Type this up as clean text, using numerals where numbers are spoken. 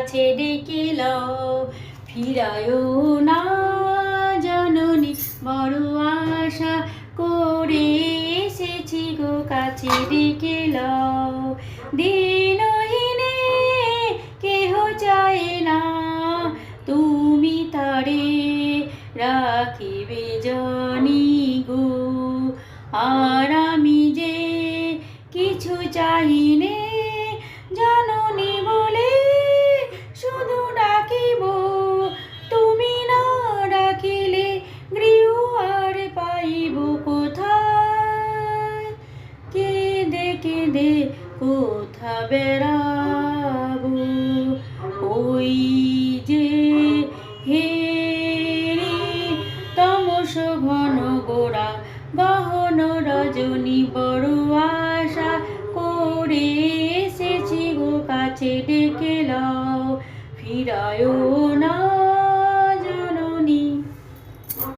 কাছে ডেকে লও, ফিরায় না জননী বড় আশা করে এসেছি গো কাছে ডেকে লও। দিনহীনে কেহ চায় না তুমি তারে রাখিবে জানি গো, আর আমি যে কিছু চাহিনে জননী বলে শুধু ডাকিব, তুমি না ডাকিলে গৃহ আর পাইব কোথায়, কেঁদে কেঁদে কোথা বেড়াবো, ওই যে হেরি তমস ঘন গোড়া গহন রজনী বড় আশা করে এসেছি গো কাছে ডেকে লও, ফিরায়